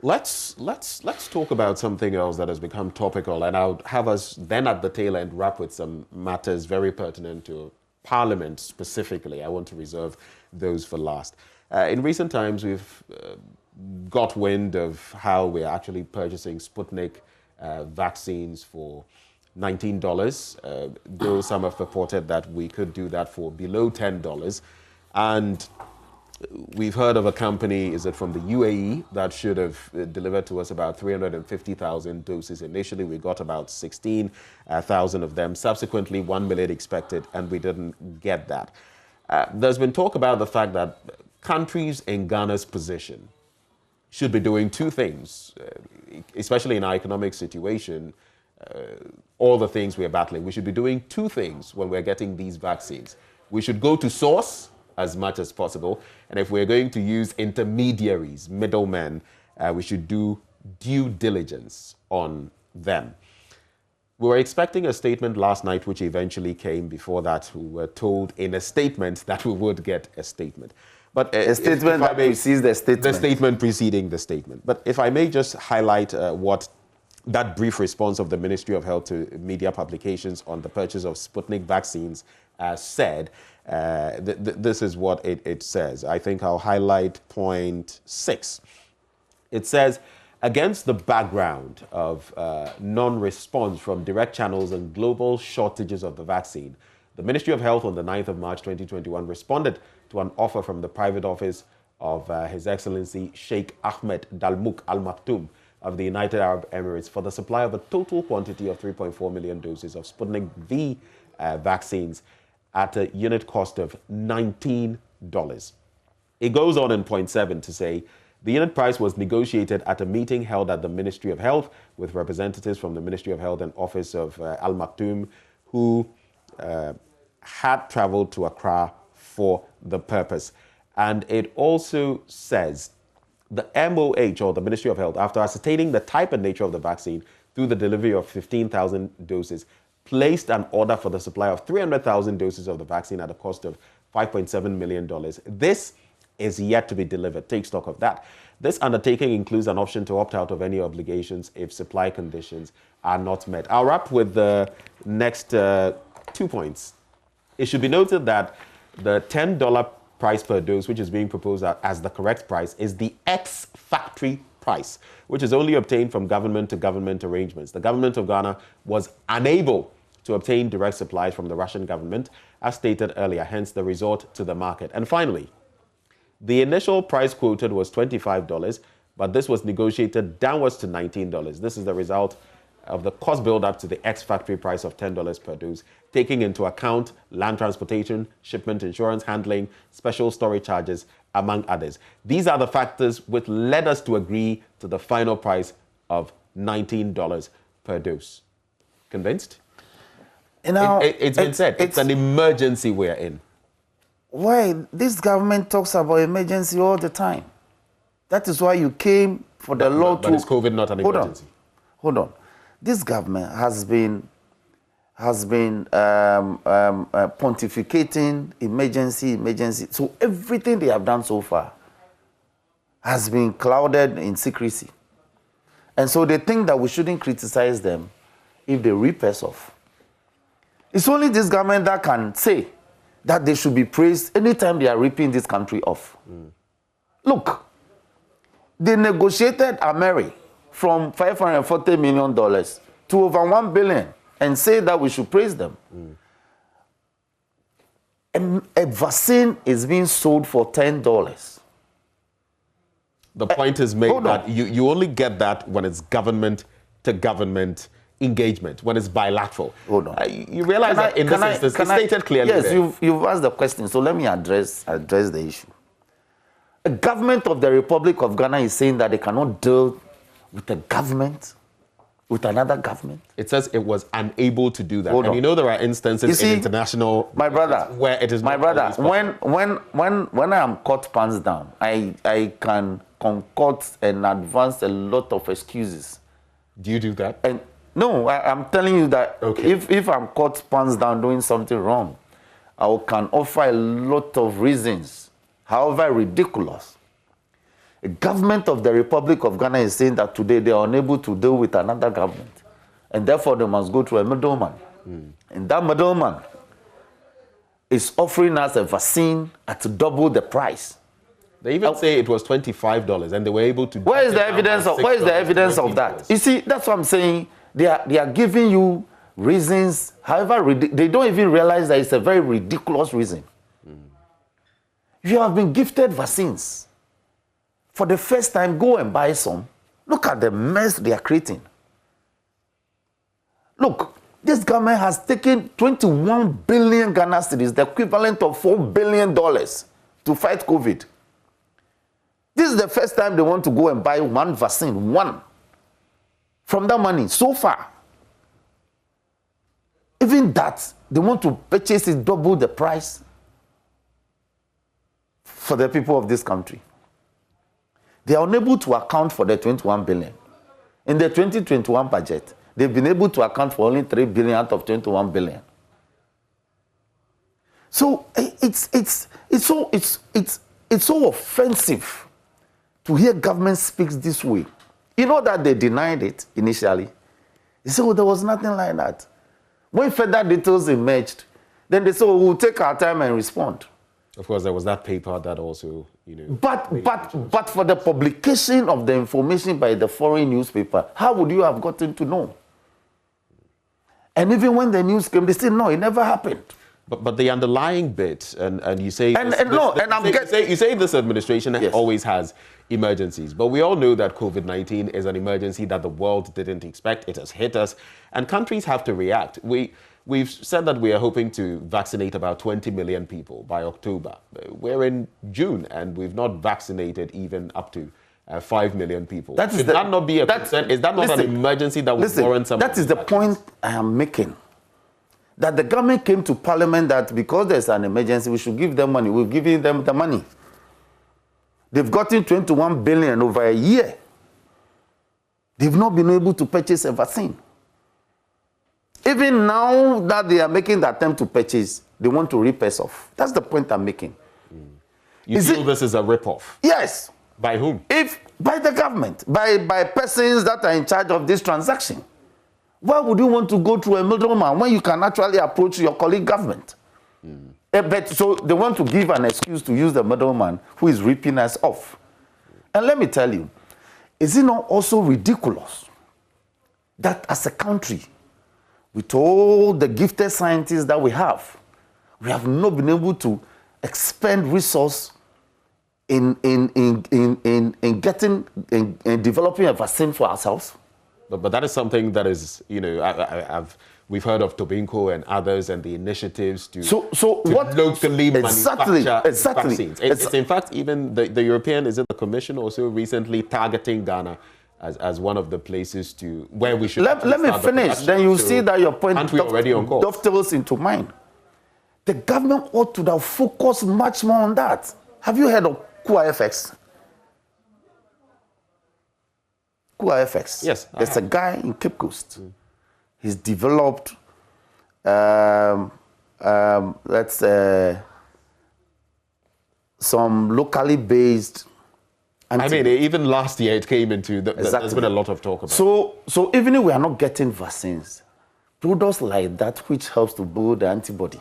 Let's talk about something else that has become topical, and I'll have us then at the tail end wrap with some matters very pertinent to Parliament specifically. I want to reserve those for last. In recent times, we've got wind of how we're actually purchasing Sputnik vaccines for $19, though some have purported that we could do that for below $10. And we've heard of a company, is it from the UAE, that should have delivered to us about 350,000 doses. Initially, we got about 16,000 of them. Subsequently, 1 million expected, and we didn't get that. There's been talk about the fact that countries in Ghana's position should be doing two things, especially in our economic situation, all the things we're battling. We should be doing two things when we're getting these vaccines. We should go to source as much as possible. And if we're going to use intermediaries, middlemen, we should do due diligence on them. We were expecting a statement last night, which eventually came. Before that, we were told in a statement that we would get a statement. But a statement that precedes the statement. The statement preceding the statement. But if I may just highlight what that brief response of the Ministry of Health to media publications on the purchase of Sputnik vaccines said, this is what it says. I think I'll highlight point 6. It says, against the background of non-response from direct channels and global shortages of the vaccine, the Ministry of Health on the 9th of March 2021 responded to an offer from the private office of His Excellency Sheikh Ahmed Dalmouk Al Maktoum of the United Arab Emirates for the supply of a total quantity of 3.4 million doses of Sputnik V vaccines at a unit cost of $19. It goes on in point 7 to say, the unit price was negotiated at a meeting held at the Ministry of Health with representatives from the Ministry of Health and Office of Al Maktoum, who had traveled to Accra for the purpose. And it also says the MOH, or the Ministry of Health, after ascertaining the type and nature of the vaccine through the delivery of 15,000 doses, placed an order for the supply of 300,000 doses of the vaccine at a cost of $5.7 million. This is yet to be delivered. Take stock of that. This undertaking includes an option to opt out of any obligations if supply conditions are not met. I'll wrap with the next 2 points. It should be noted that the $10 price per dose, which is being proposed as the correct price, is the ex-factory price, which is only obtained from government-to-government arrangements. The government of Ghana was unable to obtain direct supplies from the Russian government, as stated earlier, hence the resort to the market. And finally, the initial price quoted was $25, but this was negotiated downwards to $19. This is the result of the cost build-up to the ex-factory price of $10 per dose, taking into account land transportation, shipment, insurance, handling, special storage charges, among others. These are the factors which led us to agree to the final price of $19 per dose. Convinced? You know, it's been said, it's an emergency we're in. Why? This government talks about emergency all the time. That is why you came for the law to... But is COVID not an emergency? Hold on. This government has been pontificating emergency. So everything they have done so far has been clouded in secrecy. And so they think that we shouldn't criticize them if they rip us off. It's only this government that can say that they should be praised anytime they are ripping this country off. Look, they negotiated a Mary from $540 million to over $1 billion and say that we should praise them. A vaccine is being sold for $10. The point is made that you only get that when it's government-to-government engagement, when it's bilateral. Hold on. You realize that in this instance, it's stated clearly. Yes, there. you've asked the question, so let me address the issue. A government of the Republic of Ghana is saying that they cannot deal with a government, with another government. It says it was unable to do that. And you know there are instances in international... My brother, where it is my brother, when I am caught pants down, I can concoct and advance a lot of excuses. Do you do that? And no, I'm telling you that if I'm caught pants down doing something wrong, I can offer a lot of reasons, however ridiculous. The government of the Republic of Ghana is saying that today they are unable to deal with another government, and therefore they must go through a middleman. And that middleman is offering us a vaccine at double the price. They even say it was $25, and they were able to. Where is the evidence of? Where is the evidence of that? You see, that's what I'm saying. They are giving you reasons. However, they don't even realize that it's a very ridiculous reason. You have been gifted vaccines. For the first time, go and buy some. Look at the mess they are creating. Look, this government has taken 21 billion Ghana cedis, the equivalent of $4 billion, to fight COVID. This is the first time they want to go and buy one vaccine, one, from that money so far. Even that, they want to purchase it double the price for the people of this country. They are unable to account for the 21 billion. In the 2021 budget, they've been able to account for only 3 billion out of 21 billion. So it's so offensive to hear government speaks this way. You know that they denied it initially. They said, oh, there was nothing like that. When further details emerged, then they said, oh, we'll take our time and respond. Of course, there was that paper that also, But for the publication of the information by the foreign newspaper, how would you have gotten to know? And even when the news came, they said, no, it never happened. But the underlying bit, and you say... You say this administration always has emergencies, but we all know that COVID-19 is an emergency that the world didn't expect. It has hit us, and countries have to react. We've said that we are hoping to vaccinate about 20 million people by October. We're in June, and we've not vaccinated even up to 5 million people. Should that not be a concern? Is that not an emergency that would warrant some... That is the point I am making. That the government came to Parliament that because there's an emergency, we should give them money. We've given them the money. They've gotten 21 billion over a year. They've not been able to purchase a vaccine. Even now that they are making the attempt to purchase, they want to rip us off. That's the point I'm making. You feel this is a rip-off? Yes. By whom? By the government, by persons that are in charge of this transaction. Why would you want to go through a middleman when you can actually approach your colleague government? But so they want to give an excuse to use the middleman who is ripping us off. And let me tell you, is it not also ridiculous that as a country, with all the gifted scientists that we have not been able to expend resource in developing a vaccine for ourselves? But that is something that is, we've heard of Tobinco and others and the initiatives to locally manufacture vaccines. It's in fact, even the European, is it the Commission also recently targeting Ghana as one of the places where we should... Let me finish, then you see that your point dovetails into mine. The government ought to have focused much more on that. Have you heard of QIFX? QIFX. Yes. There's a guy in Cape Coast. He's developed, some locally based... even last year it came into... There's been a lot of talk about it. So even if we are not getting vaccines, products like that which helps to build the antibody.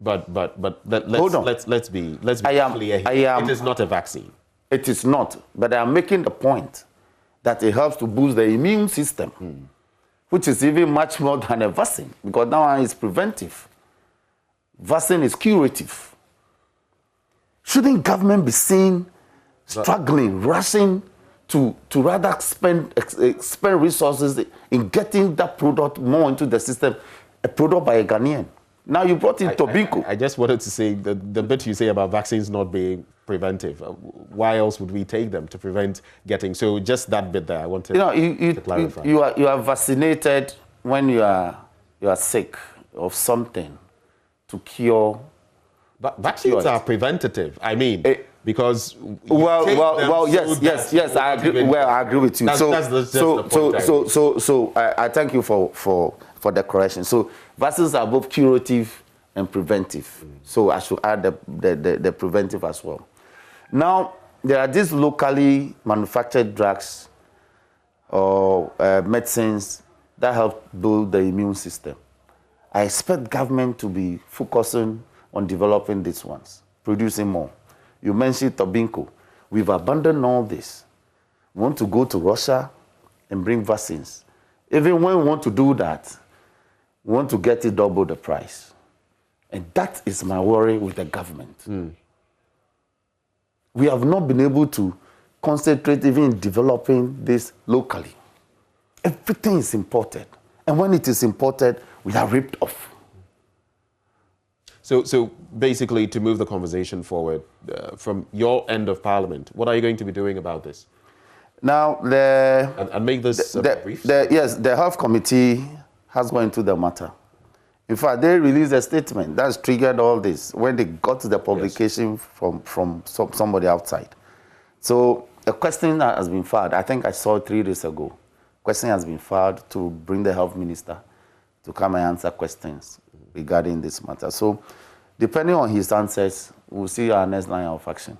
But let's be clear here. It is not a vaccine. It is not. But I am making the point that it helps to boost the immune system, which is even much more than a vaccine, because that one is preventive. Vaccine is curative. Shouldn't government be seen struggling, rushing to rather spend resources in getting that product more into the system, a product by a Ghanaian? Now you brought in Tobinco. I just wanted to say the bit you say about vaccines not being preventive. Why else would we take them to prevent getting? So just that bit there, I wanted to clarify. You are vaccinated when you are sick of something to cure. But vaccines are preventative. Because yes, I agree. Well, I agree with you. So I thank you for the correction. So vaccines are both curative and preventive. So I should add the preventive as well. Now, there are these locally manufactured drugs or medicines that help build the immune system. I expect government to be focusing on developing these ones, producing more. You mentioned tobacco. We've abandoned all this. We want to go to Russia and bring vaccines. Even when we want to do that, we want to get it double the price. And that is my worry with the government. We have not been able to concentrate even in developing this locally. Everything is imported. And when it is imported, we are ripped off. So basically, to move the conversation forward, from your end of Parliament, what are you going to be doing about this? Now, and make this brief. Yes, the Health Committee has gone into the matter. In fact, they released a statement that's triggered all this when they got the publication from somebody outside. So a question that has been filed, I think I saw it 3 days ago. Question has been filed to bring the health minister to come and answer questions regarding this matter. So depending on his answers, we'll see our next line of action.